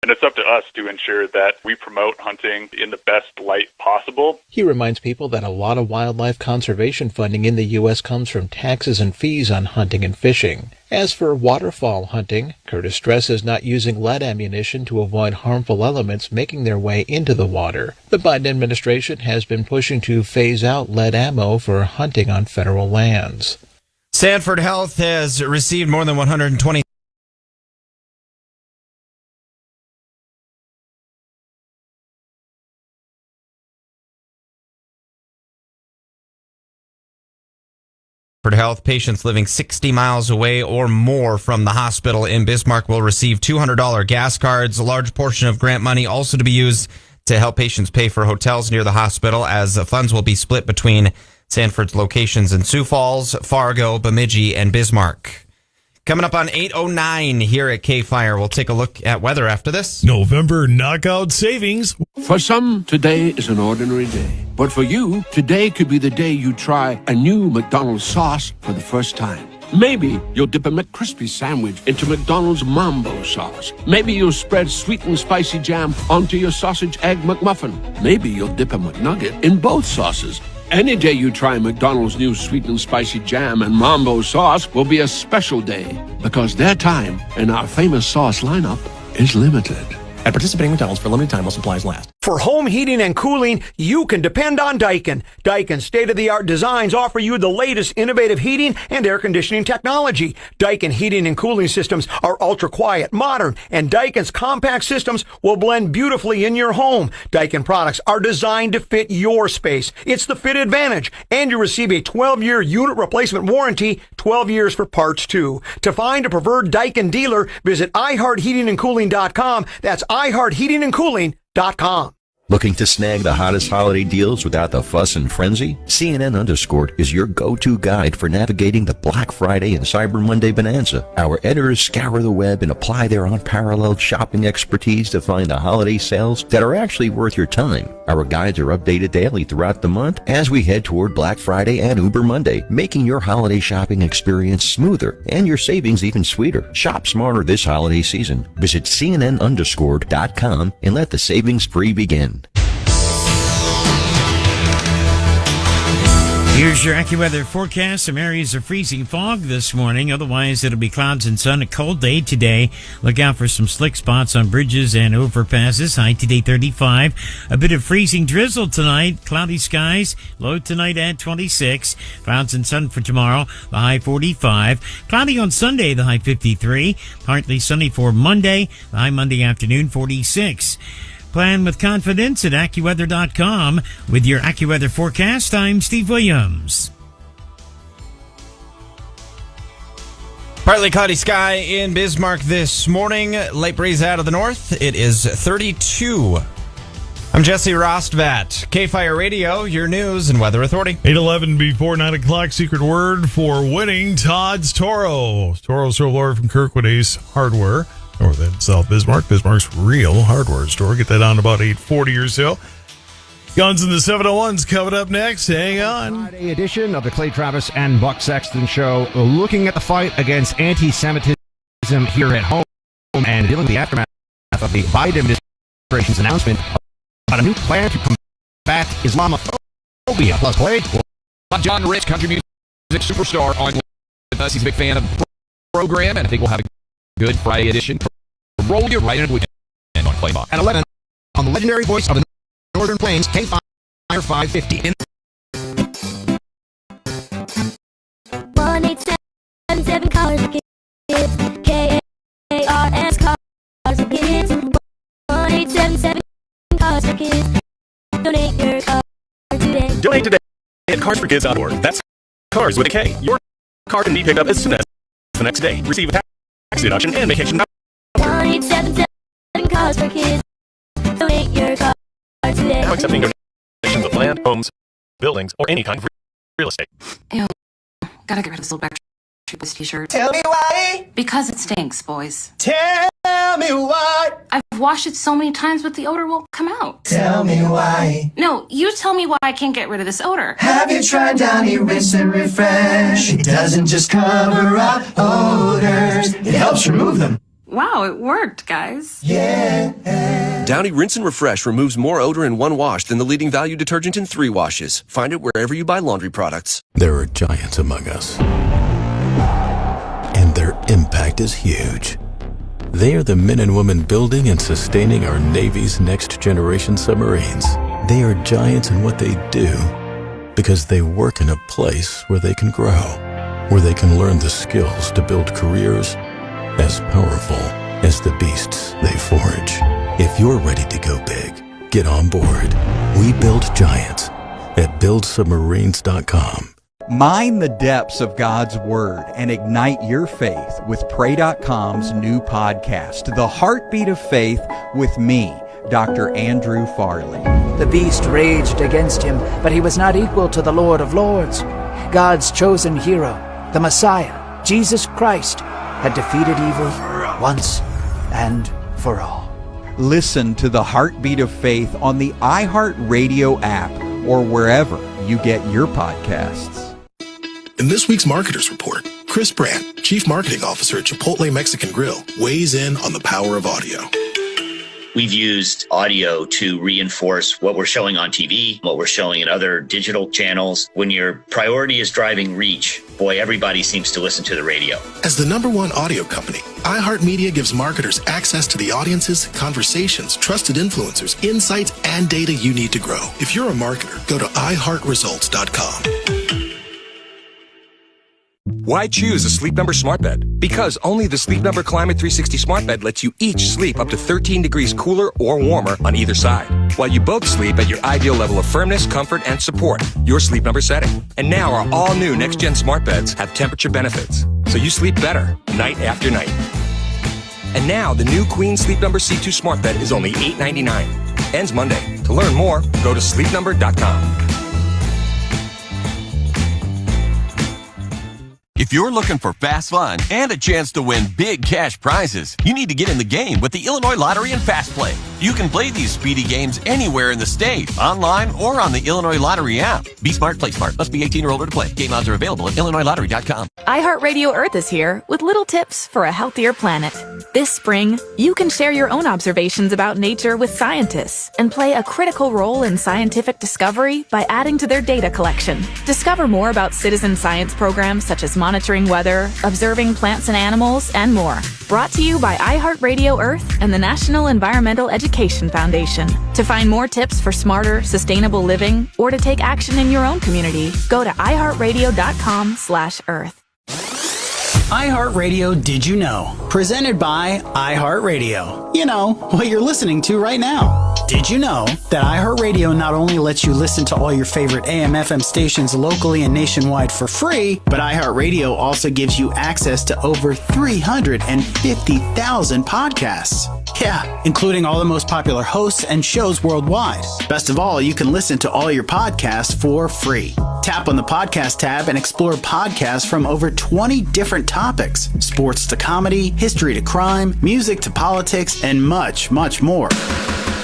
And it's up to us to ensure that we promote hunting in the best light possible. He reminds people that a lot of wildlife conservation funding in the U.S. comes from taxes and fees on hunting and fishing. As for waterfowl hunting, Curtis stresses not using lead ammunition to avoid harmful elements making their way into the water. The Biden administration has been pushing to phase out lead ammo for hunting on federal lands. Sanford Health has received more than 120 Health patients living 60 miles away or more from the hospital in Bismarck will receive $200 gas cards. A large portion of grant money also to be used to help patients pay for hotels near the hospital, as the funds will be split between Sanford's locations in Sioux Falls, Fargo, Bemidji, and Bismarck. Coming up on 8:09 here at KFYR, we'll take a look at weather after this. November knockout savings. For some, today is an ordinary day. But for you, today could be the day you try a new McDonald's sauce for the first time. Maybe you'll dip a McCrispy sandwich into McDonald's Mambo sauce. Maybe you'll spread sweet and spicy jam onto your sausage egg McMuffin. Maybe you'll dip a McNugget in both sauces. Any day you try McDonald's new sweet and spicy jam and Mambo sauce will be a special day, because their time in our famous sauce lineup is limited. At participating McDonald's for a limited time while supplies last. For home heating and cooling, you can depend on Daikin. Daikin's state-of-the-art designs offer you the latest innovative heating and air conditioning technology. Daikin heating and cooling systems are ultra-quiet, modern, and Daikin's compact systems will blend beautifully in your home. Daikin products are designed to fit your space. It's the Fit Advantage, and you receive a 12-year unit replacement warranty, 12 years for parts too. To find a preferred Daikin dealer, visit iHeartHeatingandCooling.com. That's iHeartHeatingandCooling.com. Looking to snag the hottest holiday deals without the fuss and frenzy? CNN_ is your go-to guide for navigating the Black Friday and Cyber Monday bonanza. Our editors scour the web and apply their unparalleled shopping expertise to find the holiday sales that are actually worth your time. Our guides are updated daily throughout the month as we head toward Black Friday and Uber Monday, making your holiday shopping experience smoother and your savings even sweeter. Shop smarter this holiday season. Visit CNN_.com and let the savings spree begin. Here's your AccuWeather forecast. Some areas of freezing fog this morning. Otherwise, it'll be clouds and sun. A cold day today. Look out for some slick spots on bridges and overpasses. High today 35. A bit of freezing drizzle tonight. Cloudy skies. Low tonight at 26. Clouds and sun for tomorrow. The high 45. Cloudy on Sunday. The high 53. Partly sunny for Monday. The high Monday afternoon 46. Plan with confidence at AccuWeather.com. With your AccuWeather forecast, I'm Steve Williams. Partly cloudy sky in Bismarck this morning. Light breeze out of the north. It is 32. I'm Jesse Rostvat. KFYR Radio, your news and weather authority. 8:11 before 9 o'clock. Secret word for winning Todd's Toro. Toro Solar from Kirkwood Ace Hardware. North and South Bismarck. Bismarck's real hardware store. Get that on about 8:40 or so. Guns in the 701's coming up next. Hang on. Friday edition of the Clay Travis and Buck Sexton Show, looking at the fight against anti-Semitism here at home and dealing with the aftermath of the Biden administration's announcement about a new plan to combat Islamophobia. Plus, play. We'll have John Rich, country music superstar, on with us. He's a big fan of the program, and I think we'll have a good Friday edition. Roll you right into and on Playbox. At 11 on the legendary voice of the Northern Plains, KFYR 550. 1877 cars for kids. KFYR cars for kids. 1877 cars for kids. Donate your car today. Donate today at carsforkids.org. That's cars with a K. Your car can be picked up as soon as the next day. Receive a tax deduction and vacation voucher. 1877 cars for kids. Donate your car today. Now accepting donations of land, homes, buildings, or any kind of real estate. Ew. Gotta get rid of this little Backstreet Boys t-shirt. Tell me why. Because it stinks, boys. Tell me why. I've washed it so many times, but the odor won't come out. Tell me why. No, you tell me why I can't get rid of this odor. Have you tried Downy Rinse and Refresh? It doesn't just cover up odors, it helps remove them. Wow, it worked, guys. Downy Rinse and Refresh removes more odor in one wash than the leading value detergent in 3 washes. Find it wherever you buy laundry products. There are giants among us, and their impact is huge. They are the men and women building and sustaining our Navy's next generation submarines. They are giants in what they do because they work in a place where they can grow, where they can learn the skills to build careers as powerful as the beasts they forge. If you're ready to go big, get on board. We build giants at buildsubmarines.com. Mine the depths of God's Word and ignite your faith with Pray.com's new podcast, The Heartbeat of Faith, with me, Dr. Andrew Farley. The beast raged against him, but he was not equal to the Lord of Lords. God's chosen hero, the Messiah, Jesus Christ, had defeated evil once and for all. Listen to The Heartbeat of Faith on the iHeartRadio app or wherever you get your podcasts. In this week's Marketers Report, Chris Brandt, Chief Marketing Officer at Chipotle Mexican Grill, weighs in on the power of audio. We've used audio to reinforce what we're showing on TV, what we're showing in other digital channels. When your priority is driving reach, boy, everybody seems to listen to the radio. As the #1 audio company, iHeartMedia gives marketers access to the audiences, conversations, trusted influencers, insights, and data you need to grow. If you're a marketer, go to iHeartResults.com. Why choose a Sleep Number smart bed? Because only the Sleep Number Climate 360 smart bed lets you each sleep up to 13 degrees cooler or warmer on either side, while you both sleep at your ideal level of firmness, comfort, and support, your Sleep Number setting. And now our all-new next-gen smart beds have temperature benefits, so you sleep better night after night. And now the new Queen Sleep Number C2 smart bed is only $8.99. Ends Monday. To learn more, go to sleepnumber.com. If you're looking for fast fun and a chance to win big cash prizes, you need to get in the game with the Illinois Lottery and Fast Play. You can play these speedy games anywhere in the state, online or on the Illinois Lottery app. Be smart, play smart. Must be 18 or older to play. Game odds are available at IllinoisLottery.com. iHeartRadio Earth is here with little tips for a healthier planet. This spring, you can share your own observations about nature with scientists and play a critical role in scientific discovery by adding to their data collection. Discover more about citizen science programs such as monitoring weather, observing plants and animals, and more. Brought to you by iHeartRadio Earth and the National Environmental Education Foundation. To find more tips for smarter, sustainable living or to take action in your own community, go to iHeartRadio.com/Earth. iHeartRadio Did You Know? Presented by iHeartRadio. You know, what you're listening to right now. Did you know that iHeartRadio not only lets you listen to all your favorite AM/FM stations locally and nationwide for free, but iHeartRadio also gives you access to over 350,000 podcasts. Yeah, including all the most popular hosts and shows worldwide. Best of all, you can listen to all your podcasts for free. Tap on the podcast tab and explore podcasts from over 20 different topics. Sports to comedy, history to crime, music to politics, and much, much more.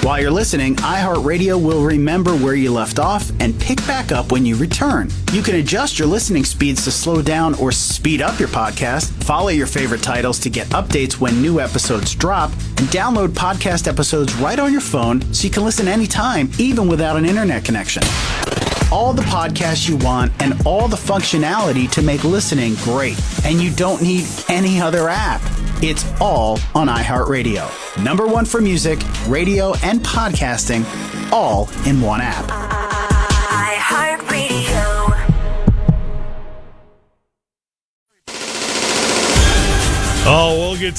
While you're listening, iHeartRadio will remember where you left off and pick back up when you return. You can adjust your listening speeds to slow down or speed up your podcast, follow your favorite titles to get updates when new episodes drop, and download podcast episodes right on your phone so you can listen anytime, even without an internet connection. All the podcasts you want and all the functionality to make listening great. And you don't need any other app. It's all on iHeartRadio. #1 for music, radio, and podcasting, all in one app. iHeartRadio. Oh, we'll get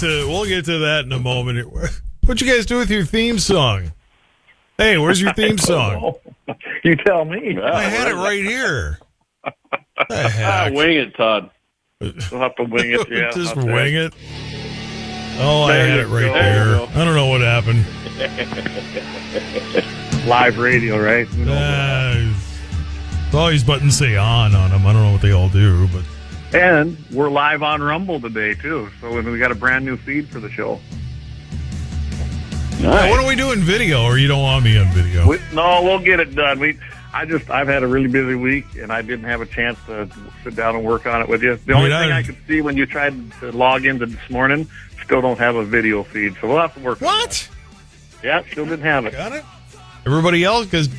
to that in a moment. What'd you guys do with your theme song? Hey, where's your theme song? You tell me. I had it right here. The heck? Wing it, Todd. We'll have to wing it. Yeah, just wing it. Oh, I had it right there. I don't know what happened. Live radio, right? All these buttons say on them. I don't know what they all do, but. And we're live on Rumble today too, so we got a brand new feed for the show. Nice. What are we doing video, or you don't want me on video? No, we'll get it done. I've had a really busy week, and I didn't have a chance to sit down and work on it with you. The only thing I could see when you tried to log into this morning, still don't have a video feed, so we'll have to work. What? Yeah, still didn't have it. Got it. Everybody else, because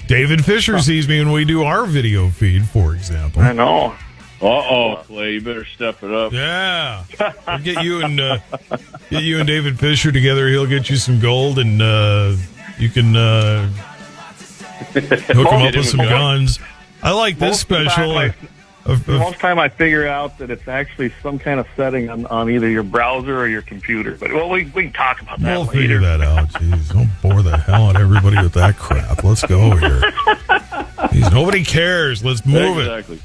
David Fisher sees me when we do our video feed, for example. I know. Clay, you better step it up. Yeah, we'll get you and David Fisher together. He'll get you some gold, and you can hook him up with some guns. I like this special. Most time I figure out that it's actually some kind of setting on either your browser or your computer. But we can talk about that We'll later. figure that out. Jeez, don't bore the hell out of everybody with that crap. Let's go here. Jeez, nobody cares. Let's move it.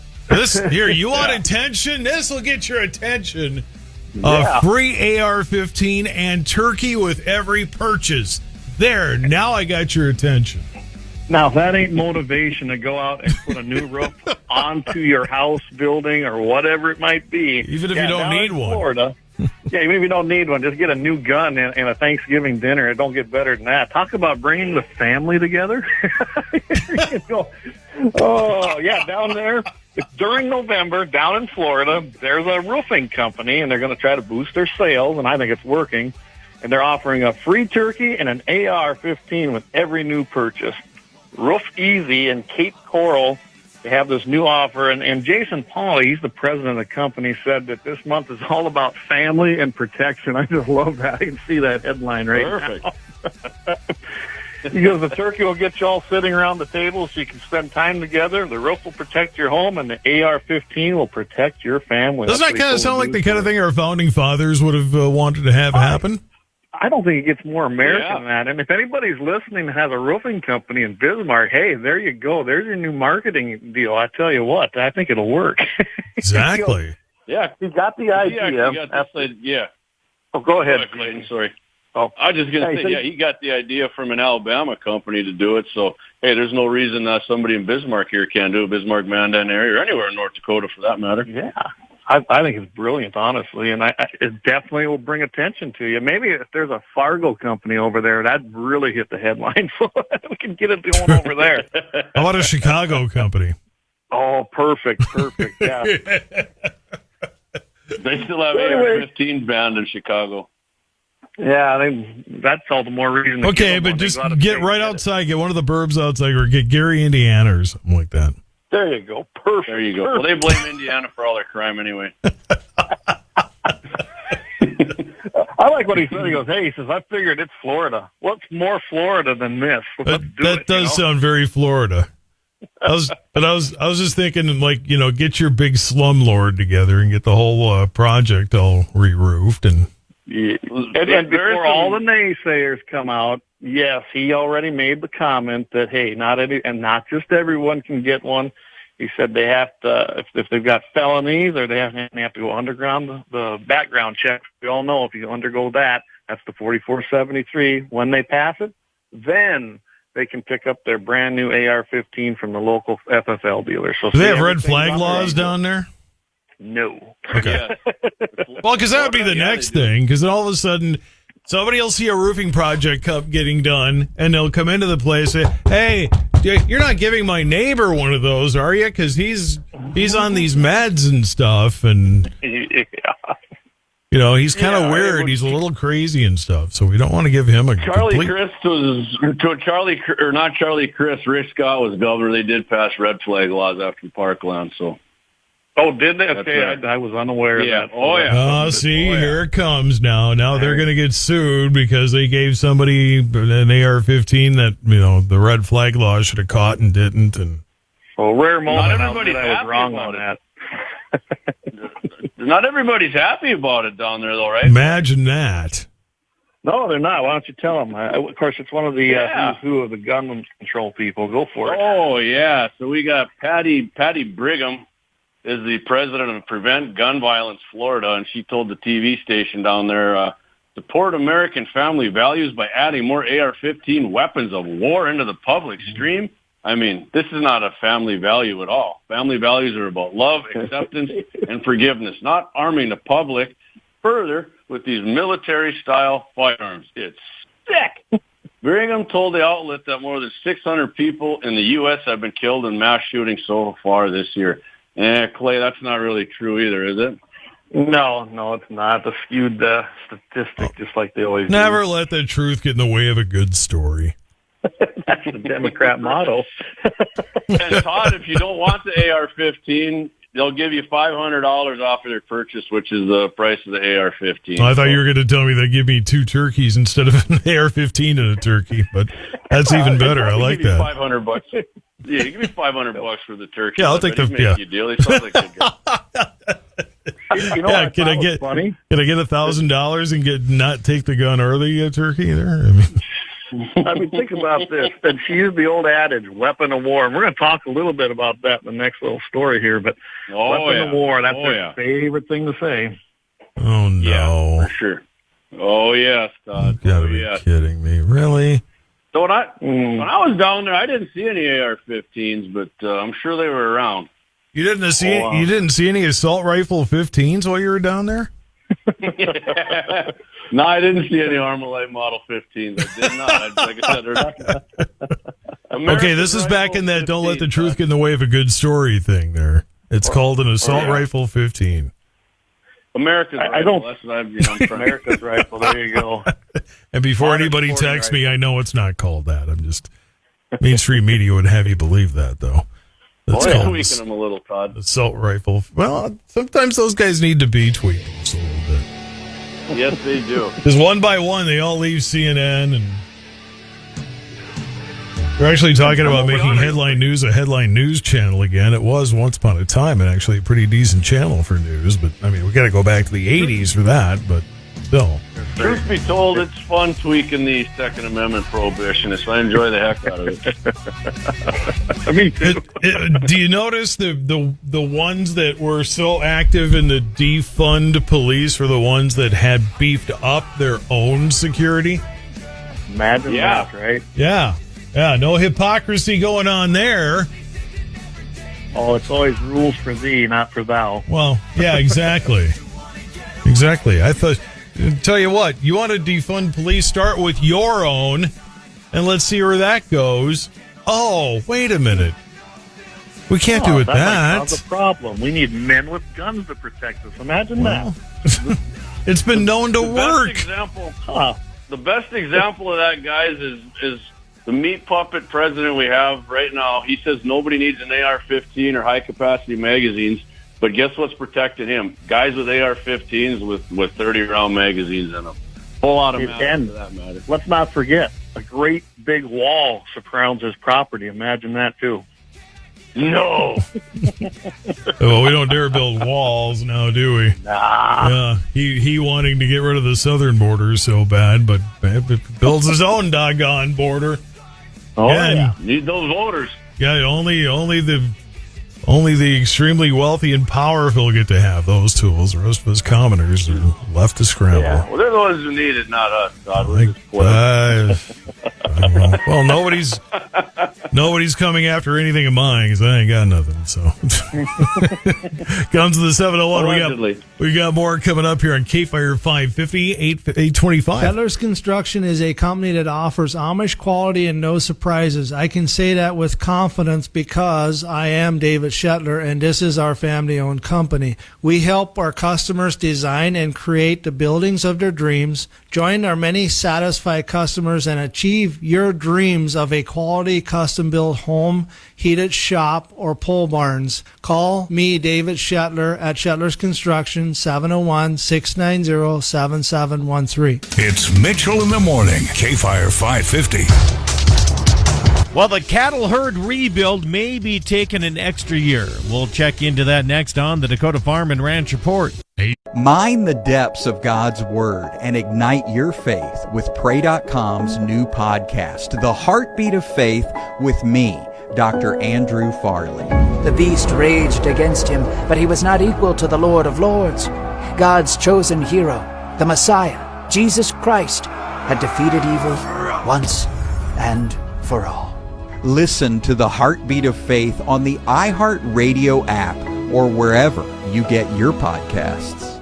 You want attention? This will get your attention. Yeah. Free AR-15 and turkey with every purchase. There, now I got your attention. Now, if that ain't motivation to go out and put a new roof onto your house, building, or whatever it might be. Even if you don't down need in one. Florida, even if you don't need one, just get a new gun and a Thanksgiving dinner. It don't get better than that. Talk about bringing the family together. Down there. During November, down in Florida, there's a roofing company, and they're going to try to boost their sales, and I think it's working. And they're offering a free turkey and an AR-15 with every new purchase. Roof Easy and Cape Coral, they have this new offer. And Jason Pauley, he's the president of the company, said that this month is all about family and protection. I just love that. I can see that headline right now. He goes, the turkey will get you all sitting around the table so you can spend time together. The roof will protect your home, and the AR-15 will protect your family. Doesn't that kind of sound like the kind of thing our founding fathers would have wanted to have happen? I don't think it gets more American than that. And if anybody's listening that has a roofing company in Bismarck, hey, there you go. There's your new marketing deal. I tell you what, I think it'll work. Exactly. Yeah, he got the idea. Oh, go ahead, Clayton. Sorry. Oh, I was just going to say, he got the idea from an Alabama company to do it. So, hey, there's no reason somebody in Bismarck here can't do it, Bismarck, Mandan area, or anywhere in North Dakota for that matter. Yeah. I think it's brilliant, honestly, and it definitely will bring attention to you. Maybe if there's a Fargo company over there, that'd really hit the headlines. We can get it going over there. How about a Chicago company? Oh, perfect, yeah. They still have AR-15 banned in Chicago. Yeah, that's all the more reason. Okay, but just get right outside. Get one of the burbs outside, or get Gary, Indiana, or something like that. There you go. Perfect. There you go. Well, they blame Indiana for all their crime anyway. I like what he said. He goes, hey, he says, I figured it's Florida. What's more Florida than this? That does sound very Florida. I was just thinking, like, get your big slumlord together and get the whole project all re-roofed and. Yeah. And before all the naysayers come out, yes, he already made the comment that, hey, not just everyone can get one. He said they have to, if they've got felonies or they have to go underground, the background check. We all know if you undergo that, that's the 4473. When they pass it, then they can pick up their brand new AR-15 from the local FFL dealer. So do they have red flag laws down there? No. Okay. Well, because that would be the next thing, because then all of a sudden somebody will see a roofing project getting done, and they'll come into the place and say, hey, you're not giving my neighbor one of those, are you? Because he's on these meds and stuff, and he's kind of weird. He's a little crazy and stuff, so we don't want to give him a Rich Scott was governor. They did pass red flag laws after Parkland, so. Oh, did they? Okay, I was unaware of that. Oh, yeah. Oh, see, here it comes now. Now they're going to get sued because they gave somebody an AR-15 that, the red flag law should have caught and didn't. And well, rare moment. Not everybody's I was wrong on that. Not everybody's happy about it down there, though, right? Imagine that. No, they're not. Why don't you tell them? Of course, it's one of the who's who of the gun control people. Go for it. Oh, yeah. So we got Patty Brigham is the president of Prevent Gun Violence Florida, and she told the TV station down there, support American family values by adding more AR-15 weapons of war into the public stream. I mean, this is not a family value at all. Family values are about love, acceptance, and forgiveness, not arming the public further with these military-style firearms. It's sick. Brigham told the outlet that more than 600 people in the U.S. have been killed in mass shootings so far this year. Clay, that's not really true either, is it? No, it's not. The skewed statistic, just like they always Never let the truth get in the way of a good story. That's the Democrat motto. And Todd, if you don't want the AR-15, they'll give you $500 off of their purchase, which is the price of the AR-15. Well, I thought you were going to tell me they give me 2 turkeys instead of an AR-15 and a turkey, but that's even better. I like that. $500. Yeah, give me $500 for the turkey. Yeah, I'll take the deal. It sounds like a good. You know Yeah, what can I get funny? Can I get $1,000 and not take the gun or the turkey there? I mean, think about this. And she used the old adage, weapon of war. And we're going to talk a little bit about that in the next little story here. But weapon of war, that's their favorite thing to say. Oh, no. Yeah, for sure. Oh, yes, Todd. You gotta be kidding me. Really? So when I was down there, I didn't see any AR-15s, but I'm sure they were around. You didn't see any assault rifle 15s while you were down there? No, I didn't see any Armalite Model 15s. I did not. Like I said, okay, this is back in that don't let the truth get in the way of a good story thing there. It's called an assault rifle 15. America's rifle. That's what I'm trying. America's rifle. There you go. And before anybody texts me, I know it's not called that. I'm just mainstream media would have you believe that, though. That's called tweaking them a little, Todd. Assault rifle. Well, sometimes those guys need to be tweaked just a little bit. Yes, they do. Because one by one, they all leave CNN, and they're actually talking about making headline news a headline news channel again. It was once upon a time, and actually a pretty decent channel for news. But I mean, we got to go back to the '80s for that. But still, truth be told, it's fun tweaking the Second Amendment prohibitionists. I enjoy the heck out of it. I mean, do you notice the ones that were so active in the defund police were the ones that had beefed up their own security? Imagine that, right? Yeah, no hypocrisy going on there. Oh, it's always rules for thee, not for thou. Well, yeah, exactly. Exactly. I thought, tell you what, you want to defund police, start with your own, and let's see where that goes. Oh, wait a minute. We can't do it that. That's the problem. We need men with guns to protect us. Imagine that. It's been known to work. The best example of that, guys, is the meat puppet president we have right now. He says nobody needs an AR-15 or high-capacity magazines, but guess what's protecting him? Guys with AR-15s with 30-round magazines in them. Whole lot of matter for that matter. Let's not forget, a great big wall surrounds his property. Imagine that, too. No. Well, we don't dare build walls now, do we? Nah. Yeah, he wanting to get rid of the southern border so bad, but builds his own doggone border. Oh, yeah. Need those voters. Yeah, only the extremely wealthy and powerful get to have those tools. The rest of us commoners are left to scramble. Yeah. Well, they're the ones who need it, not us, Todd. We're just well, nobody's coming after anything of mine because I ain't got nothing. So comes to the 701. We got more coming up here on KFYR 550 825. Shetler's Construction is a company that offers Amish quality and no surprises. I can say that with confidence because I am David Shetler, and this is our family-owned company. We help our customers design and create the buildings of their dreams. Join our many satisfied customers and achieve your dreams of a quality custom-built home, heated shop, or pole barns. Call me, David Shetler, at Shetler's Construction, 701-690-7713. It's Mitchell in the Morning, KFYR 550. Well, the cattle herd rebuild may be taking an extra year. We'll check into that next on the Dakota Farm and Ranch Report. Mine the depths of God's Word and ignite your faith with Pray.com's new podcast, The Heartbeat of Faith, with me, Dr. Andrew Farley. The beast raged against him, but he was not equal to the Lord of Lords. God's chosen hero, the Messiah, Jesus Christ, had defeated evil once and for all. Listen to The Heartbeat of Faith on the iHeartRadio app or wherever you get your podcasts.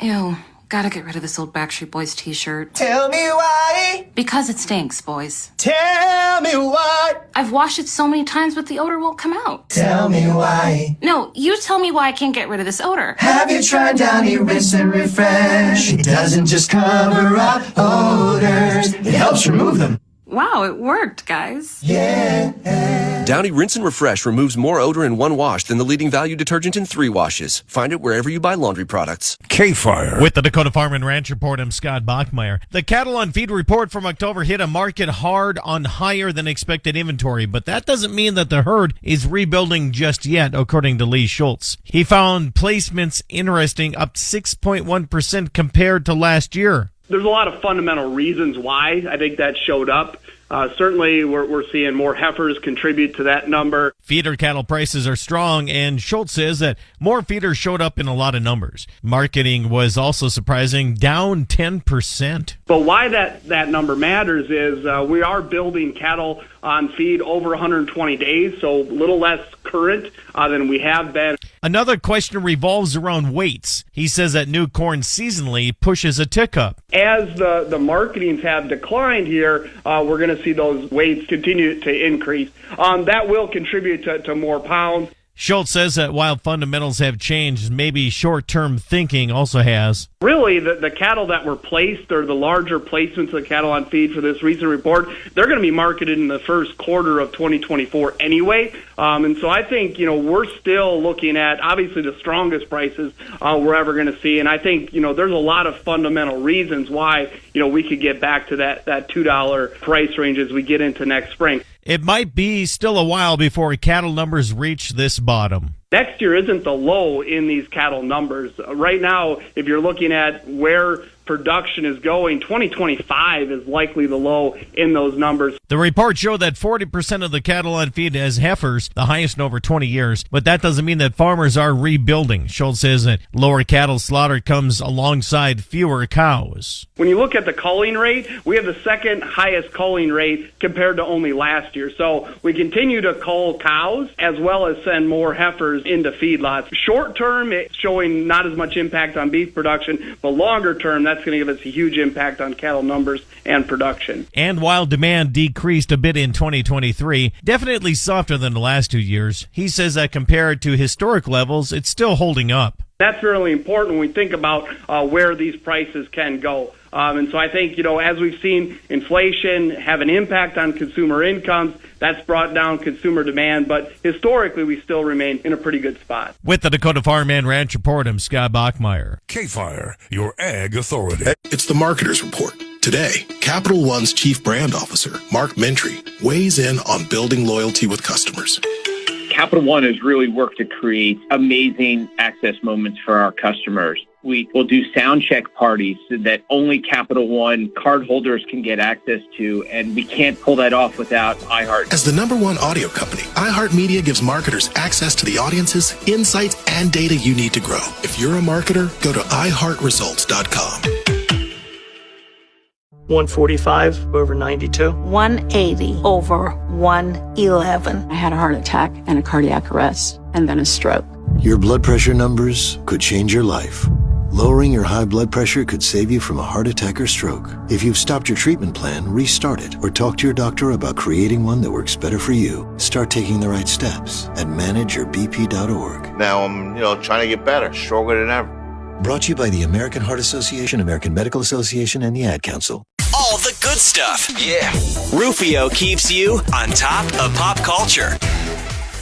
Ew, Gotta get rid of this old Backstreet Boys t-shirt. Tell me why. Because it stinks, boys. Tell me why. I've washed it so many times, but the odor won't come out. Tell me why. No, you tell me why I can't get rid of this odor. Have you tried Downy Rinse and Refresh? It doesn't just cover up odors, it helps remove them. Wow, it worked, guys. Yeah. Downy Rinse and Refresh removes more odor in one wash than the leading value detergent in 3 washes. Find it wherever you buy laundry products. KFYR. With the Dakota Farm and Ranch Report, I'm Scott Bachmeyer. The cattle on feed report from October hit a market hard on higher than expected inventory, but that doesn't mean that the herd is rebuilding just yet, according to Lee Schultz. He found placements interesting, up 6.1% compared to last year. There's a lot of fundamental reasons why I think that showed up. Certainly, we're seeing more heifers contribute to that number. Feeder cattle prices are strong, and Schultz says that more feeders showed up in a lot of numbers. Marketing was also surprising, down 10%. But why that number matters is we are building cattle on feed over 120 days, so a little less current than we have been. Another question revolves around weights. He says that new corn seasonally pushes a tick up. As the marketings have declined here, we're going to see those weights continue to increase. That will contribute to more pounds. Schultz says that while fundamentals have changed, maybe short-term thinking also has. Really, the cattle that were placed, or the larger placements of cattle on feed for this recent report, they're going to be marketed in the first quarter of 2024 anyway. And so I think, we're still looking at, obviously, the strongest prices we're ever going to see. And I think, there's a lot of fundamental reasons why, we could get back to that $2 price range as we get into next spring. It might be still a while before cattle numbers reach this bottom. Next year isn't the low in these cattle numbers. Right now, if you're looking at where production is going, 2025 is likely the low in those numbers. The report showed that 40% of the cattle on feed has heifers, the highest in over 20 years, but that doesn't mean that farmers are rebuilding. Schultz says that lower cattle slaughter comes alongside fewer cows. When you look at the culling rate, we have the second highest culling rate compared to only last year. So we continue to cull cows as well as send more heifers into feedlots. Short term, it's showing not as much impact on beef production, but longer term, that's going to give us a huge impact on cattle numbers and production. And while demand decreased a bit in 2023, definitely softer than the last 2 years, he says that compared to historic levels, it's still holding up. That's really important when we think about where these prices can go. And so I think, as we've seen inflation have an impact on consumer incomes, that's brought down consumer demand. But historically, we still remain in a pretty good spot. With the Dakota Farm and Ranch Report, I'm Scott Bachmeyer. KFYR, your ag authority. It's the Marketer's Report. Today, Capital One's Chief Brand Officer, Mark Mentry, weighs in on building loyalty with customers. Capital One has really worked to create amazing access moments for our customers. We will do sound check parties that only Capital One cardholders can get access to, and we can't pull that off without iHeart. As the #1 audio company, iHeartMedia gives marketers access to the audiences, insights, and data you need to grow. If you're a marketer, go to iHeartResults.com. 145 over 92. 180 over 111. I had a heart attack and a cardiac arrest and then a stroke. Your blood pressure numbers could change your life. Lowering your high blood pressure could save you from a heart attack or stroke. If you've stopped your treatment plan, restart it or talk to your doctor about creating one that works better for you. Start taking the right steps at manageyourbp.org. Now I'm, trying to get better, stronger than ever. Brought to you by the American Heart Association, American Medical Association, and the Ad Council. All the good stuff. Yeah. Rufio keeps you on top of pop culture.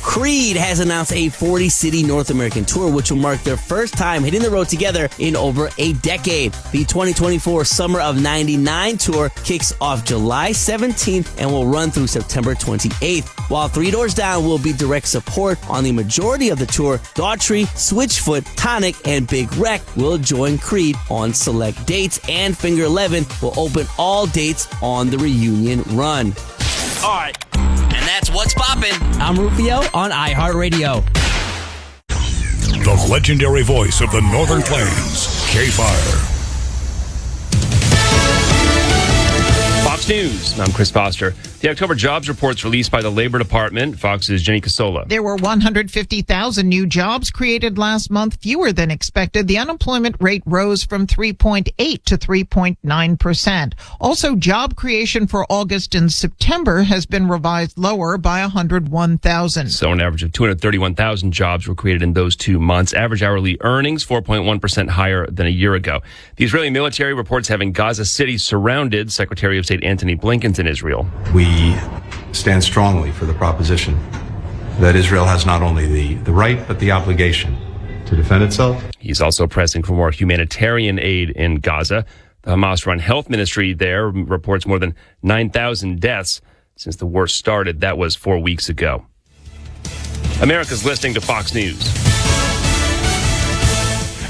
Creed has announced a 40-city North American tour, which will mark their first time hitting the road together in over a decade. The 2024 Summer of 99 tour kicks off July 17th and will run through September 28th. While Three Doors Down will be direct support on the majority of the tour, Daughtry, Switchfoot, Tonic, and Big Wreck will join Creed on select dates, and Finger 11 will open all dates on the reunion run. All right. And that's what's poppin'. I'm Rufio on iHeartRadio. The legendary voice of the Northern Plains, KFYR. Fox News, I'm Chris Foster. The October jobs reports released by the Labor Department. Fox's Jenny Casola. There were 150,000 new jobs created last month, fewer than expected. The unemployment rate rose from 3.8 to 3.9%. Also, job creation for August and September has been revised lower by 101,000. So an average of 231,000 jobs were created in those 2 months. Average hourly earnings 4.1% higher than a year ago. The Israeli military reports having Gaza City surrounded. Secretary of State Antony Blinken's in Israel. We stand strongly for the proposition that Israel has not only the right but the obligation to defend itself. He's also pressing for more humanitarian aid in Gaza. The Hamas-run health ministry there reports more than 9,000 deaths since the war started. That was 4 weeks ago. America's listening to Fox News.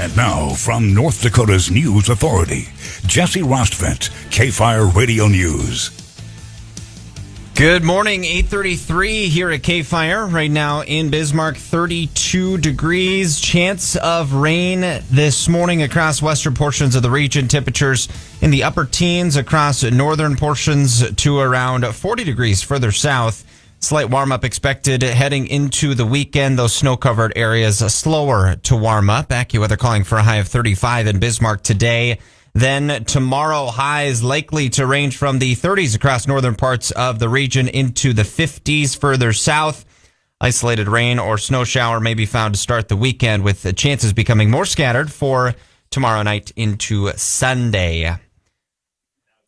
And now, from North Dakota's news authority, Jesse Rostvent, KFYR Radio News. Good morning, 8:33 here at KFYR. Right now in Bismarck, 32 degrees. Chance of rain this morning across western portions of the region. Temperatures in the upper teens across northern portions to around 40 degrees further south. Slight warm-up expected heading into the weekend. Those snow-covered areas slower to warm up. AccuWeather calling for a high of 35 in Bismarck today. Then tomorrow, highs likely to range from the 30s across northern parts of the region into the 50s further south. Isolated rain or snow shower may be found to start the weekend, with the chances becoming more scattered for tomorrow night into Sunday.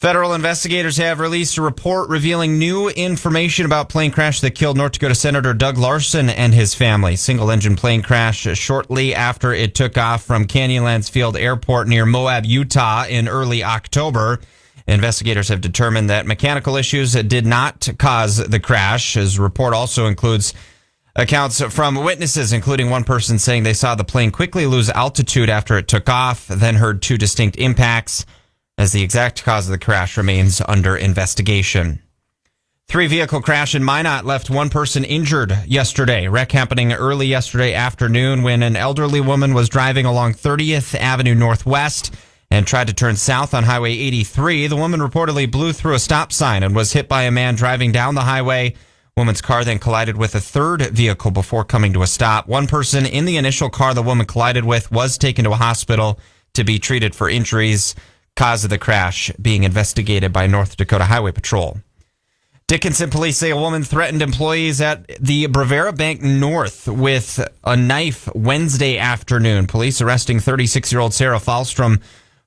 Federal investigators have released a report revealing new information about plane crash that killed North Dakota Senator Doug Larson and his family. Single-engine plane crash shortly after it took off from Canyonlands Field Airport near Moab, Utah in early October. Investigators have determined that mechanical issues did not cause the crash. His report also includes accounts from witnesses, including one person saying they saw the plane quickly lose altitude after it took off, then heard two distinct impacts. As the exact cause of the crash remains under investigation. 3-vehicle crash in Minot left one person injured yesterday. Wreck happening early yesterday afternoon when an elderly woman was driving along 30th Avenue Northwest and tried to turn south on Highway 83. The woman reportedly blew through a stop sign and was hit by a man driving down the highway. Woman's car then collided with a third vehicle before coming to a stop. One person in the initial car the woman collided with was taken to a hospital to be treated for injuries. Cause of the crash being investigated by North Dakota Highway Patrol. Dickinson police say a woman threatened employees at the Brevera Bank North with a knife Wednesday afternoon. Police arresting 36-year-old Sarah Falstrom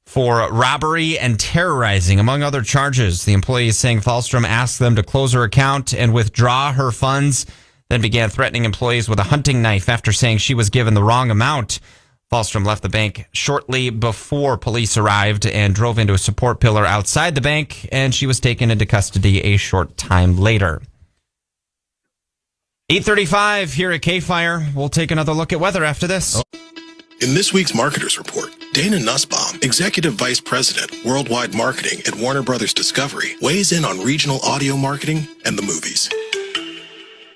for robbery and terrorizing, among other charges. The employee is saying Falstrom asked them to close her account and withdraw her funds, then began threatening employees with a hunting knife after saying she was given the wrong amount. Falstrom left the bank shortly before police arrived and drove into a support pillar outside the bank, and she was taken into custody a short time later. 8:35 here at KFYR. We'll take another look at weather after this. In this week's Marketers Report, Dana Nussbaum, Executive Vice President, Worldwide Marketing at Warner Brothers Discovery, weighs in on regional audio marketing and the movies.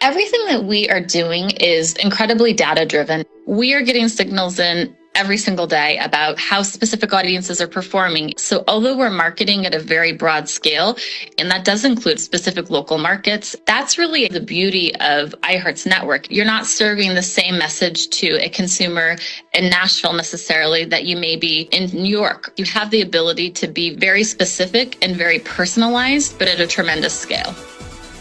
Everything that we are doing is incredibly data-driven. We are getting signals in every single day about how specific audiences are performing. So although we're marketing at a very broad scale, and that does include specific local markets, that's really the beauty of iHeart's network. You're not serving the same message to a consumer in Nashville necessarily that you may be in New York. You have the ability to be very specific and very personalized, but at a tremendous scale.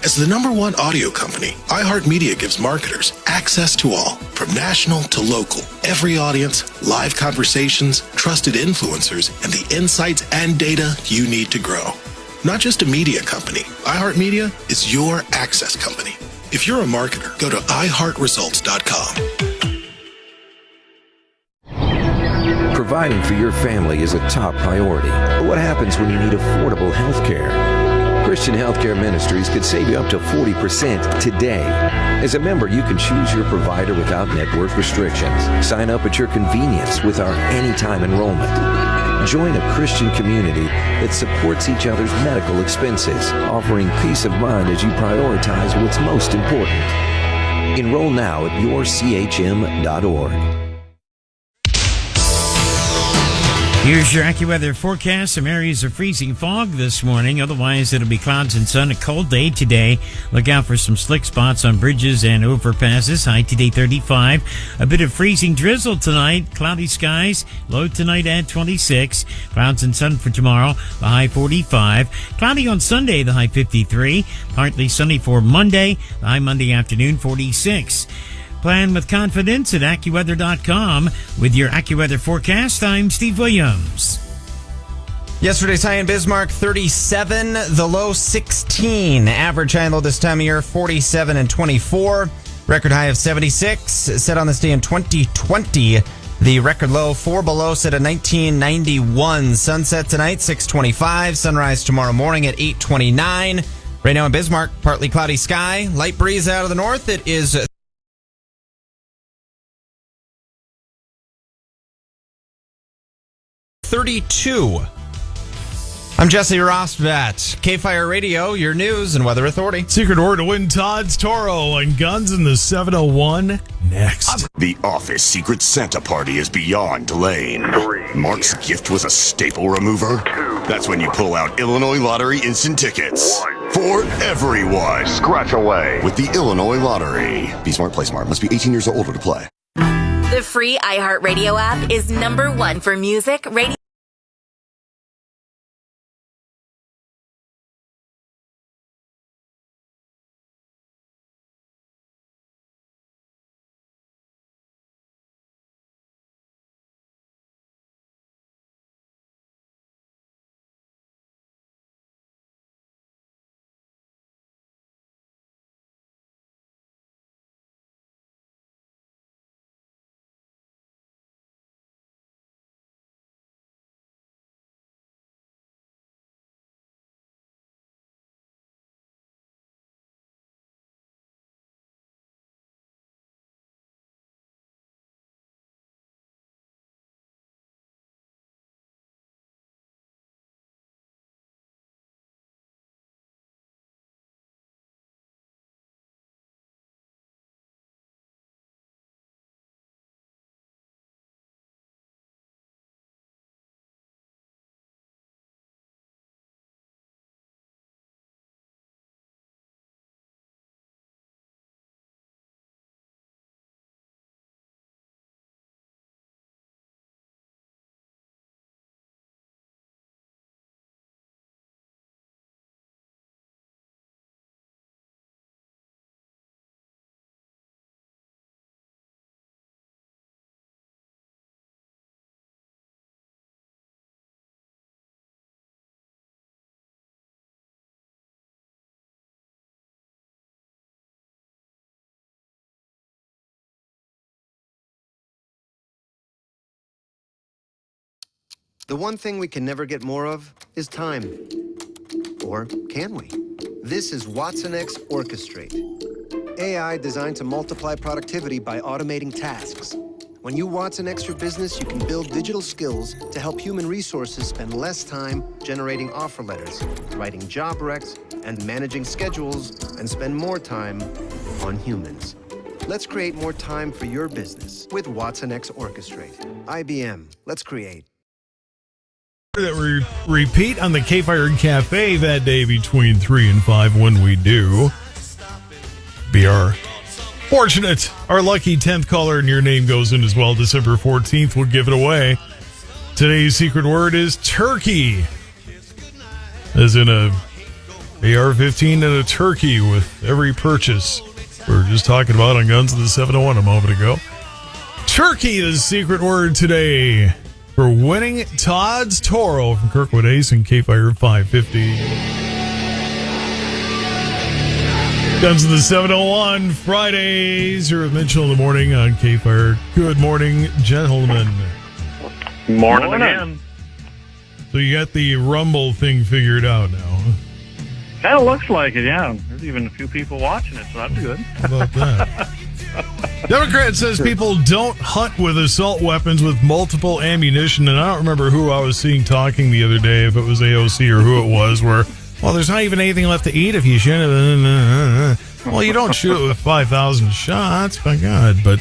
As the #1 audio company, iHeartMedia gives marketers access to all, from national to local, every audience, live conversations, trusted influencers, and the insights and data you need to grow. Not just a media company, iHeartMedia is your access company. If you're a marketer, go to iHeartResults.com. Providing for your family is a top priority. But what happens when you need affordable health care? Christian Healthcare Ministries could save you up to 40% today. As a member, you can choose your provider without network restrictions. Sign up at your convenience with our anytime enrollment. Join a Christian community that supports each other's medical expenses, offering peace of mind as you prioritize what's most important. Enroll now at yourchm.org. Here's your AccuWeather forecast. Some areas of freezing fog this morning. Otherwise, it'll be clouds and sun. A cold day today. Look out for some slick spots on bridges and overpasses. High today 35. A bit of freezing drizzle tonight. Cloudy skies. Low tonight at 26. Clouds and sun for tomorrow. The high 45. Cloudy on Sunday. The high 53. Partly sunny for Monday. The high Monday afternoon 46. Plan with confidence at AccuWeather.com. With your AccuWeather forecast, I'm Steve Williams. Yesterday's high in Bismarck, 37. The low, 16. Average high and low this time of year, 47 and 24. Record high of 76. Set on this day in 2020. The record low, 4 below, set at 1991. Sunset tonight, 6:25. Sunrise tomorrow morning at 8:29. Right now in Bismarck, partly cloudy sky. Light breeze out of the north. It is 32. I'm Jesse Rostvat, KFYR Radio, your news and weather authority. Secret word to win Todd's Toro and Guns in the 701 next. The office Secret Santa party is beyond delaying. Mark's gift was a staple remover. That's when you pull out Illinois Lottery instant tickets. For everyone. Scratch away with the Illinois Lottery. Be smart, play smart. Must be 18 years or older to play. The free iHeartRadio app is #1 for music, radio. The one thing we can never get more of is time. Or can we? This is Watson X Orchestrate. AI designed to multiply productivity by automating tasks. When you Watson X your business, you can build digital skills to help human resources spend less time generating offer letters, writing job recs, and managing schedules, and spend more time on humans. Let's create more time for your business with Watson X Orchestrate. IBM, let's create. That we repeat on the KFYR Cafe that day between 3 and 5 when we do. Be our fortunate, our lucky 10th caller, and your name goes in as well. December 14th, we'll give it away. Today's secret word is turkey. As in a AR-15 and a turkey with every purchase. We were just talking about on Guns in the 701 a moment ago. Turkey is the secret word today for winning Todd's Toro from Kirkwood Ace and KFYR 550. Guns in the 701, Fridays. You're with Mitchell in the morning on KFYR. Good morning, gentlemen. Morning again. So you got the Rumble thing figured out now. Kind of looks like it, yeah. There's even a few people watching it, so that's good. How about that? Democrat says people don't hunt with assault weapons with multiple ammunition, and I don't remember who I was seeing talking the other day, if it was AOC or who it was, where, well, there's not even anything left to eat if you shoot it. Well, you don't shoot it with 5,000 shots, my God, but...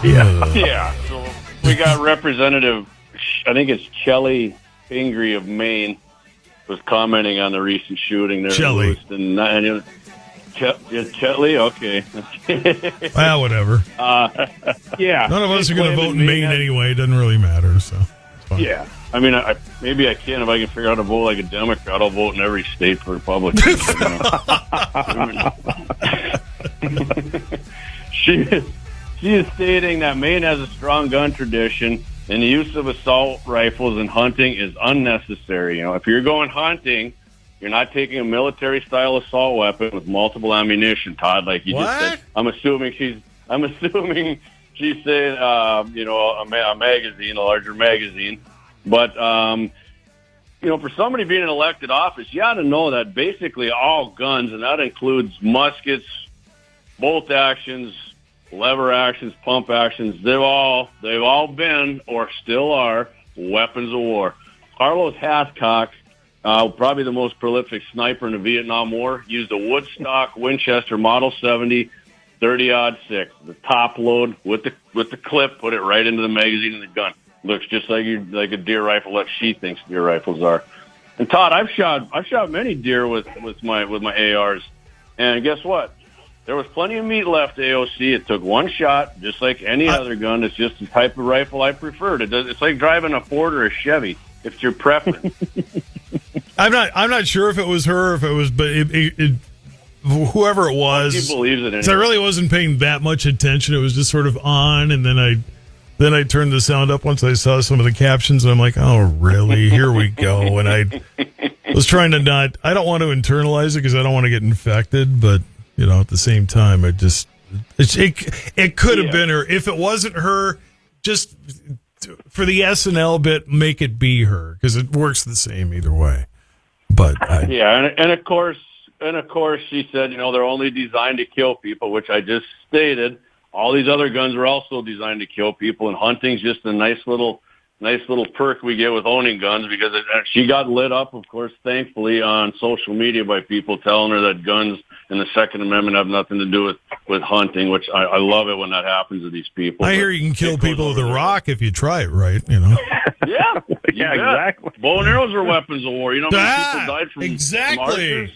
Yeah. So we got Representative Chelly Pingree of Maine was commenting on the recent shooting there. Chelly. Chelly? Okay. Well, whatever. Yeah. None of us are going to vote in Maine anyway. It doesn't really matter, so it's fine. Yeah. I mean, maybe I can. If I can figure out how to vote like a Democrat, I'll vote in every state for Republican. She is stating that Maine has a strong gun tradition, and the use of assault rifles in hunting is unnecessary. If you're going hunting, you're not taking a military-style assault weapon with multiple ammunition, Todd, like you just said. I'm assuming she's saying, a magazine, a larger magazine. But, for somebody being in elected office, you ought to know that basically all guns, and that includes muskets, bolt actions, lever actions, pump actions, they've all been or still are weapons of war. Carlos Hathcock, probably the most prolific sniper in the Vietnam War, used a Woodstock Winchester Model 70 30-06, the top load with the clip, put it right into the magazine of the gun. Looks just like a deer rifle, like she thinks deer rifles are. And Todd, I've shot many deer with my ARs, and guess what? There was plenty of meat left, AOC. It took one shot, just like any other gun. It's just the type of rifle I preferred. It's like driving a Ford or a Chevy. It's your preference. I'm not sure if it was her, or if it was, but whoever it was, he believes it. Anyway. I really wasn't paying that much attention. It was just sort of on, and then I turned the sound up once I saw some of the captions, and I'm like, oh, really? Here we go. And I was trying to I don't want to internalize it because I don't want to get infected, but at the same time, it could have been her. If it wasn't her, just for the SNL bit, make it be her, because it works the same either way. But and of course, she said, they're only designed to kill people, which I just stated. All these other guns are also designed to kill people, and hunting's just a nice little perk we get with owning guns, because she got lit up, of course, thankfully, on social media by people telling her that guns and the Second Amendment have nothing to do with hunting, which I love it when that happens to these people. I hear you can kill people with a rock if you try it right, Yeah, exactly. Bow and arrows are weapons of war. People died from exactly.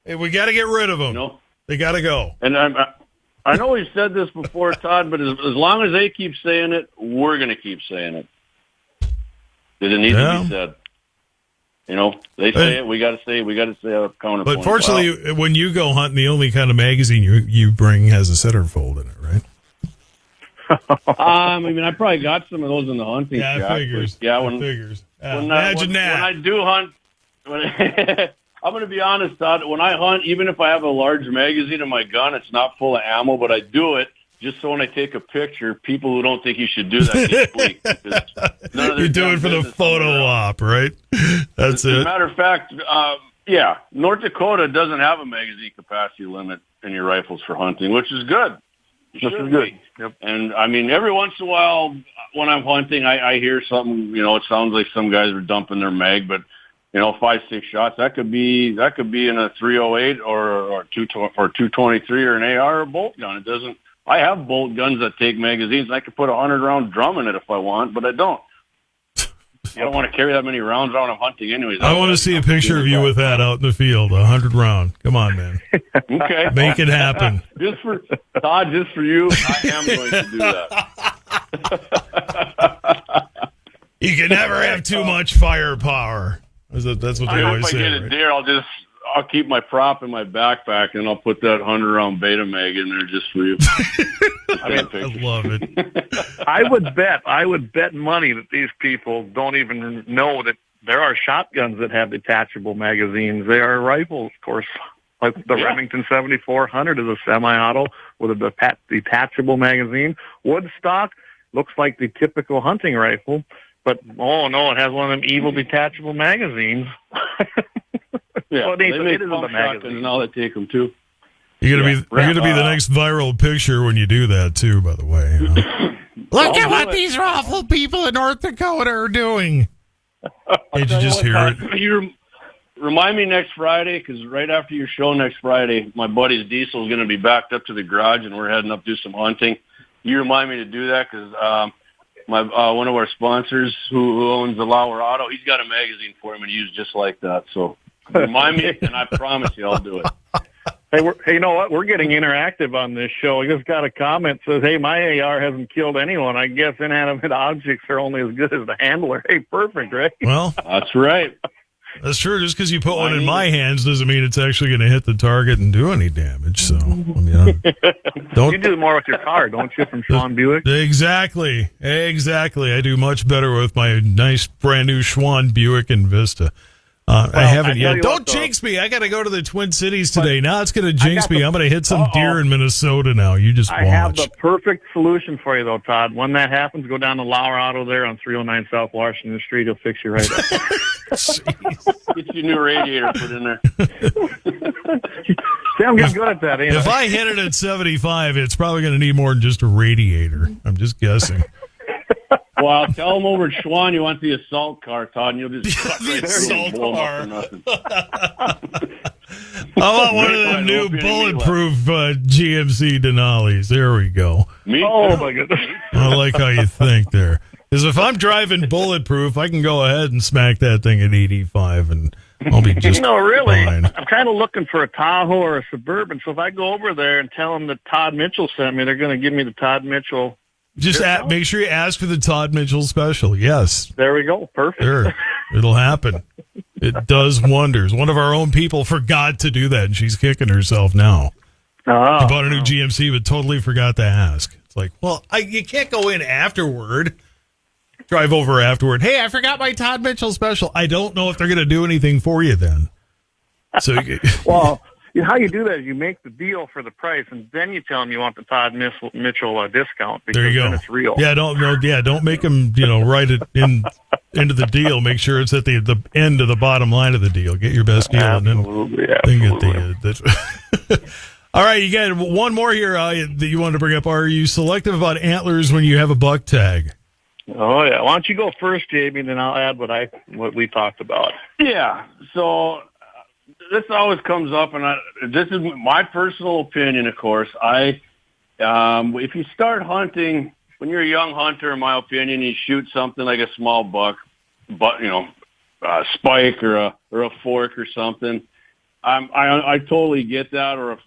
Hey, we got to get rid of them. They got to go. And I know we've said this before, Todd, but as long as they keep saying it, we're going to keep saying it. Because it needs to be said. They say it, we got to say it, we got to say a counterpoint. But fortunately, when you go hunting, the only kind of magazine you bring has a centerfold in it, right? I probably got some of those in the hunting shop. Figures. Imagine that. When I do hunt, I'm going to be honest, Todd, when I hunt, even if I have a large magazine in my gun, it's not full of ammo, but I do it just so when I take a picture, people who don't think you should do that get bleak. You're doing it for the photo op, right? That's it. As a matter of fact, North Dakota doesn't have a magazine capacity limit in your rifles for hunting, which is good. This is good. Yep. And every once in a while when I'm hunting, I hear something. It sounds like some guys are dumping their mag, but 5-6 shots that could be in a 308 or 223 or an AR or a bolt gun. It doesn't. I have bolt guns that take magazines. I could put a 100-round drum in it if I want, but I don't. I don't want to carry that many rounds around. I'm hunting anyways. I want to see a picture of you with that out in the field, 100-round. Come on, man. Okay. Make it happen. Just for you, I am going to do that. You can never have too much firepower. That's what they always say. If I get a deer, I'll keep my prop in my backpack, and I'll put that 100-round beta mag in there just for you. I love it. I would bet money that these people don't even know that there are shotguns that have detachable magazines. There are rifles, of course, like the Remington 7400 is a semi-auto with a detachable magazine. Woodstock looks like the typical hunting rifle, but it has one of them evil detachable magazines. Yeah, well, they make pump shotguns and all that take them too. You're gonna be the next viral picture when you do that too. By the way, look at what these awful people in North Dakota are doing. Did you just hear it? You remind me next Friday, because right after your show next Friday, my buddy's diesel is going to be backed up to the garage, and we're heading up to do some hunting. You remind me to do that because my one of our sponsors who owns the Lauer Auto, he's got a magazine for him and used just like that. So remind me, and I promise you I'll do it. Hey, you know what? We're getting interactive on this show. I just got a comment that says, hey, my AR hasn't killed anyone. I guess inanimate objects are only as good as the handler. Hey, perfect, right? Well, that's right. That's true. Just because you put one in my hands doesn't mean it's actually going to hit the target and do any damage. So, don't. You do more with your car, don't you, from Schwann Buick? Exactly. I do much better with my nice brand new Schwann Buick and Vista. I haven't yet. Don't jinx me. I got to go to the Twin Cities today. Now it's going to jinx me. I'm going to hit some deer in Minnesota now. You just watch. I have the perfect solution for you, though, Todd. When that happens, go down to Lauer Auto there on 309 South Washington Street. He'll fix you right up. Get your new radiator put in there. See, I'm getting good at that, ain't If I hit it at 75, it's probably going to need more than just a radiator. I'm just guessing. Well, tell them over at Schwann you want the assault car, Todd, and you'll just cut right through and blow them up for nothing. I want one of the new bulletproof GMC Denali's. There we go. Oh, my goodness. I like how you think there. Because if I'm driving bulletproof, I can go ahead and smack that thing at 85, and I'll be just really, fine. I'm kind of looking for a Tahoe or a Suburban, so if I go over there and tell them that Todd Mitchell sent me, they're going to give me the Todd Mitchell. Just make sure you ask for the Todd Mitchell special. Yes. There we go. Perfect. Sure. It'll happen. It does wonders. One of our own people forgot to do that, and she's kicking herself now. Oh, He bought a new GMC, but totally forgot to ask. It's like, well, you can't go in afterward. Drive over afterward. Hey, I forgot my Todd Mitchell special. I don't know if they're going to do anything for you then. So, well, how you do that is you make the deal for the price, and then you tell them you want the Todd Mitchell discount. Because there you go. Then it's real. Yeah, don't make them write it into the deal. Make sure it's at the end of the bottom line of the deal. Get your best deal, absolutely. Then get the. All right, you got one more here that you wanted to bring up. Are you selective about antlers when you have a buck tag? Oh yeah. Why don't you go first, Jamie, then I'll add what we talked about. Yeah. So this always comes up, and this is my personal opinion, of course. If you start hunting when you're a young hunter, in my opinion, you shoot something like a small buck, but a spike or a fork or something. I totally get that. Or if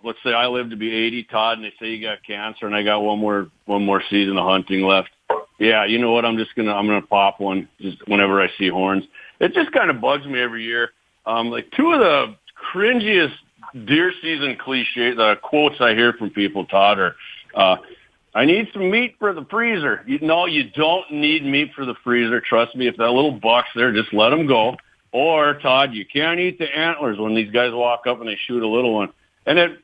let's say I live to be 80, Todd, and they say you got cancer, and I got one more season of hunting left. Yeah, you know what? I'm gonna pop one just whenever I see horns. It just kind of bugs me every year. Like two of the cringiest deer season cliche quotes I hear from people, Todd, are I need some meat for the freezer. You don't need meat for the freezer. Trust me, if that little buck's there, just let him go. Or, Todd, you can't eat the antlers when these guys walk up and they shoot a little one. And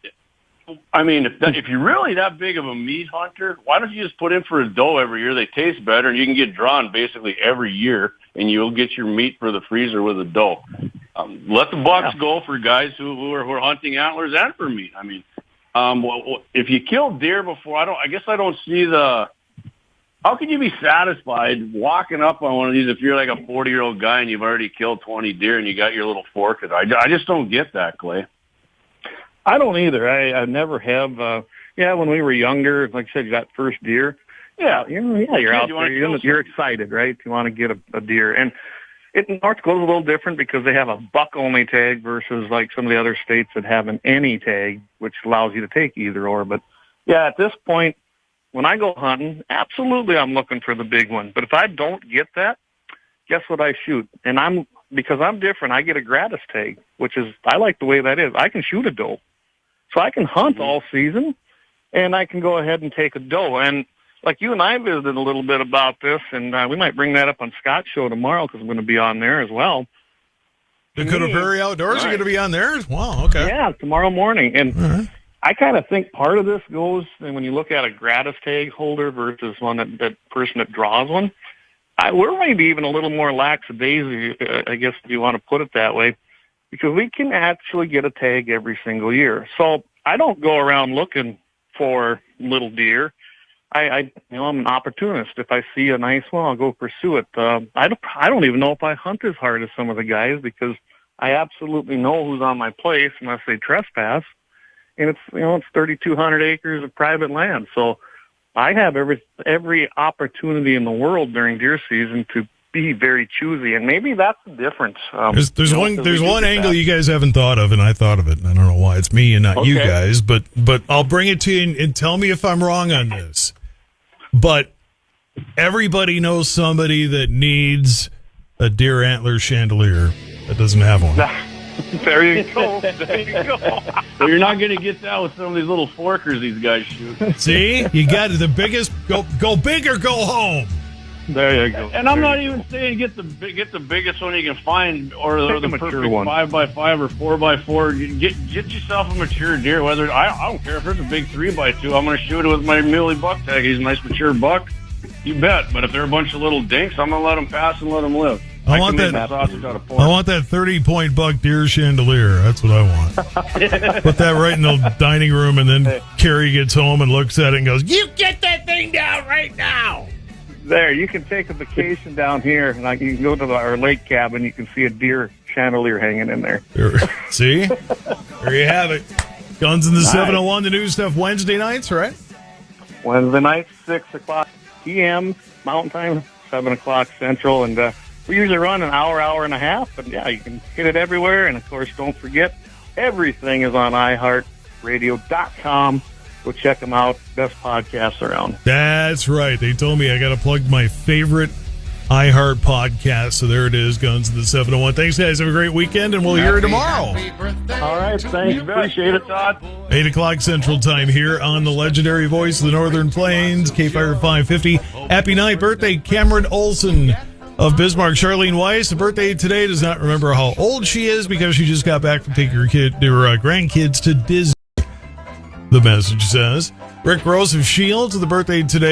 if you're really that big of a meat hunter, why don't you just put in for a doe every year? They taste better, and you can get drawn basically every year, and you'll get your meat for the freezer with a doe. Let the bucks go for guys who are hunting antlers and for meat. I mean, if you kill deer before, I guess I don't see how can you be satisfied walking up on one of these if you're like a 40-year-old guy and you've already killed 20 deer and you got your little fork? I just don't get that, Clay. I don't either. I never have. When we were younger, like I said, you got first deer. You're out there. You're excited, right? You want to get a deer. And North Dakota's a little different because they have a buck-only tag versus like some of the other states that have an any tag, which allows you to take either or. But, yeah, at this point, when I go hunting, absolutely I'm looking for the big one. But if I don't get that, guess what I shoot? And because I'm different, I get a gratis tag, which is, I like the way that is. I can shoot a doe. So I can hunt all season, and I can go ahead and take a doe. And like you and I visited a little bit about this, and we might bring that up on Scott's show tomorrow because I'm going to be on there as well. Dakota Prairie Outdoors are going to be on there? Wow, okay. Yeah, tomorrow morning. And I kind of think part of this goes, and when you look at a gratis tag holder versus one that person that draws one, we're maybe even a little more lackadaisy, I guess if you want to put it that way, because we can actually get a tag every single year. So I don't go around looking for little deer. I'm an opportunist. If I see a nice one, I'll go pursue it. I don't even know if I hunt as hard as some of the guys because I absolutely know who's on my place unless they trespass. And it's 3,200 acres of private land. So I have every opportunity in the world during deer season to be very choosy, and maybe that's the difference. There's one angle you guys haven't thought of, and I thought of it, and I don't know why it's me and not you guys, but I'll bring it to you and tell me if I'm wrong on this. But everybody knows somebody that needs a deer antler chandelier that doesn't have one. There you go. There you go. So you're not going to get that with some of these little forkers these guys shoot. See, you got the biggest. Go big or go home. There you go. And I'm not even saying get the biggest one you can find, or the perfect one. 5x5 or 4x4. Get yourself a mature deer. Whether I don't care if it's a big 3x2. I'm going to shoot it with my muley buck tag. He's a nice mature buck. You bet. But if they're a bunch of little dinks, I'm going to let them pass and let them live. I want that 30-point buck deer chandelier. That's what I want. Put that right in the dining room, and then Carrie gets home and looks at it and goes, "You get that thing down right now." There, you can take a vacation down here, and you can go to our lake cabin. You can see a deer chandelier hanging in there. See? There you have it. Guns in the 701, the new stuff Wednesday nights, right? Wednesday nights, 6 o'clock p.m. Mountain Time, 7 o'clock Central, and we usually run an hour and a half, and yeah, you can hit it everywhere. And of course, don't forget, everything is on iHeartRadio.com. Go check them out. Best podcasts around. That's right. They told me I got to plug my favorite iHeart podcast. So there it is, Guns in the 701. Thanks, guys. Have a great weekend, and we'll hear you tomorrow. All right. Thanks. Appreciate it, Todd. 8 o'clock Central Time here on the legendary voice of the Northern Plains, KFYR 550. Happy night birthday, Cameron Olson of Bismarck. Charlene Weiss, the birthday today, does not remember how old she is because she just got back from taking her grandkids to Disney. The message says. Rick Rose of Shields, the birthday today.